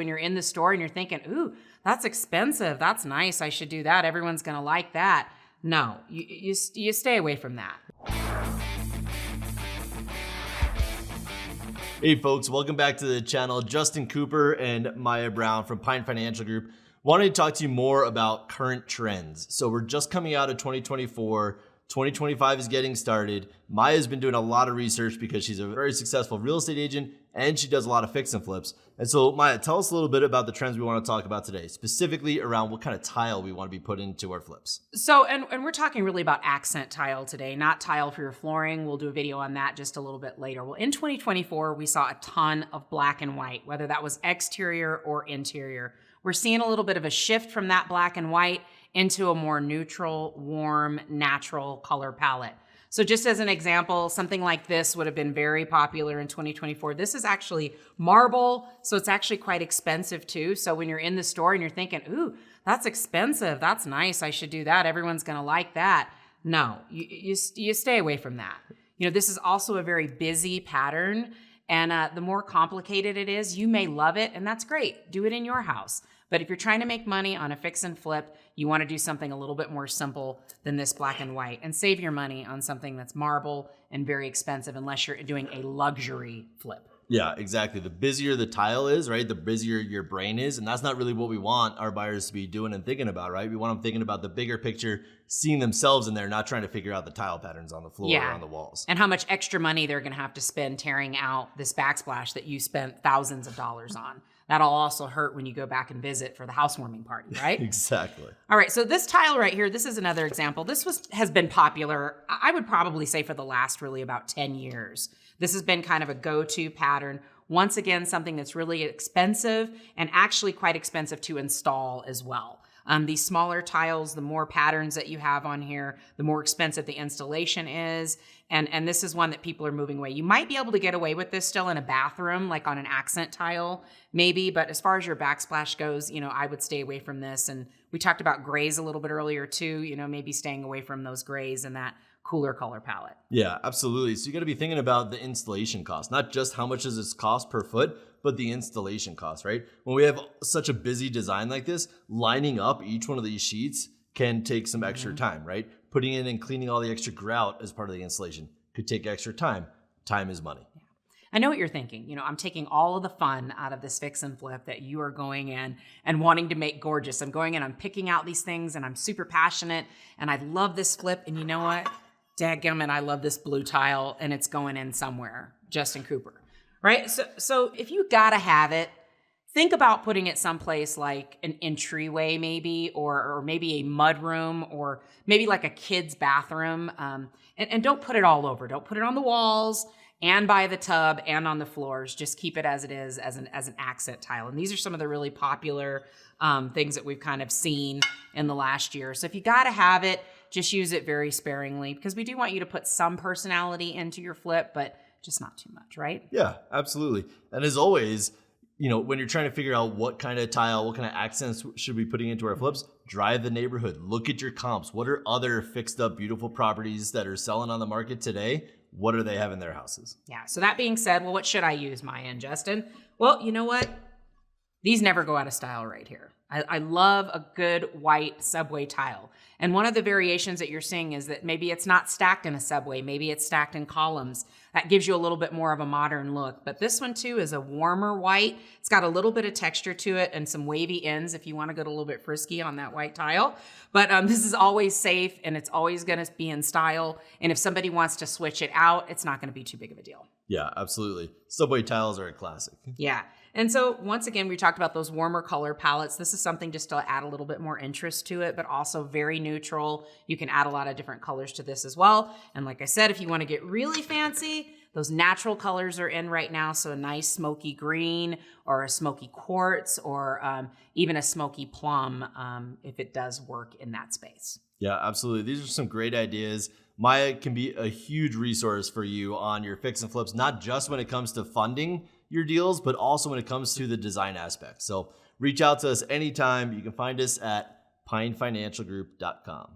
when you're in the store and you're thinking, ooh, that's expensive. That's nice. I should do that. Everyone's going to like that. No, you stay away from that. Hey folks, welcome back to the channel. Justin Cooper and Maya Brown from Pine Financial Group. Wanted to talk to you more about current trends. So we're just coming out of 2024. 2025 is getting started. Maya's been doing a lot of research because she's a very successful real estate agent and she does a lot of fix and flips. And so Maya, tell us a little bit about the trends we want to talk about today, specifically around what kind of tile we want to be put into our flips. So, and we're talking really about accent tile today, not tile for your flooring. We'll do a video on that just a little bit later. Well, in 2024, we saw a ton of black and white, whether that was exterior or interior. We're seeing a little bit of a shift from that black and white into a more neutral, warm, natural color palette. So just as an example, something like this would have been very popular in 2024. This is actually marble, so it's actually quite expensive too. So when you're in the store and you're thinking, ooh, that's expensive, that's nice, I should do that, everyone's gonna like that. No, you stay away from that. You know, this is also a very busy pattern, and the more complicated it is, you may love it, and that's great. Do it in your house. But if you're trying to make money on a fix and flip, you want to do something a little bit more simple than this black and white and save your money on something that's marble and very expensive unless you're doing a luxury flip. Yeah, exactly. The busier the tile is, right, the busier your brain is. And that's not really what we want our buyers to be doing and thinking about, right? We want them thinking about the bigger picture, seeing themselves in there, not trying to figure out the tile patterns on the floor or on the walls. And how much extra money they're going to have to spend tearing out this backsplash that you spent thousands of dollars on. That'll also hurt when you go back and visit for the housewarming party, right? Exactly. All right, so this tile right here, this is another example. This has been popular, I would probably say for the last really about 10 years. This has been kind of a go-to pattern. Once again, something that's really expensive and actually quite expensive to install as well. These smaller tiles, the more patterns that you have on here, the more expensive the installation is. And this is one that people are moving away. You might be able to get away with this still in a bathroom, like on an accent tile, maybe. But as far as your backsplash goes, you know, I would stay away from this. And we talked about grays a little bit earlier too, you know, maybe staying away from those grays and that cooler color palette. Yeah, absolutely. So you got to be thinking about the installation cost, not just how much does this cost per foot, but the installation cost, right? When we have such a busy design like this, lining up each one of these sheets can take some extra time, right? Putting in and cleaning all the extra grout as part of the installation could take extra time. Time is money. Yeah. I know what you're thinking. You know, I'm taking all of the fun out of this fix and flip that you are going in and wanting to make gorgeous. I'm going in, I'm picking out these things, and I'm super passionate, and I love this flip, and you know what? Dadgummit, I love this blue tile, and it's going in somewhere. Justin Cooper, right? So if you gotta have it, think about putting it someplace like an entryway maybe, or maybe a mudroom, or maybe like a kid's bathroom. And don't put it all over. Don't put it on the walls and by the tub and on the floors. Just keep it as it is, as an accent tile. And these are some of the really popular things that we've kind of seen in the last year. So if you gotta have it, just use it very sparingly, because we do want you to put some personality into your flip, but just not too much, right? Yeah, absolutely. And as always, you know, when you're trying to figure out what kind of tile, what kind of accents should we be putting into our flips, drive the neighborhood. Look at your comps. What are other fixed up, beautiful properties that are selling on the market today? What do they have in their houses? Yeah. So that being said, well, what should I use, Maya and Justin? Well, you know what? These never go out of style right here. I love a good white subway tile. And one of the variations that you're seeing is that maybe it's not stacked in a subway, maybe it's stacked in columns. That gives you a little bit more of a modern look. But this one too is a warmer white. It's got a little bit of texture to it and some wavy ends if you want to go a little bit frisky on that white tile. But this is always safe, and it's always going to be in style. And if somebody wants to switch it out, it's not going to be too big of a deal. Yeah, absolutely. Subway tiles are a classic. Yeah. And so once again, we talked about those warmer color palettes. This is something just to add a little bit more interest to it, but also very neutral. You can add a lot of different colors to this as well. And like I said, if you want to get really fancy, those natural colors are in right now. So a nice smoky green or a smoky quartz or even a smoky plum if it does work in that space. Yeah, absolutely. These are some great ideas. Maya can be a huge resource for you on your fix and flips, not just when it comes to funding your deals, but also when it comes to the design aspect. So reach out to us anytime. You can find us at pinefinancialgroup.com.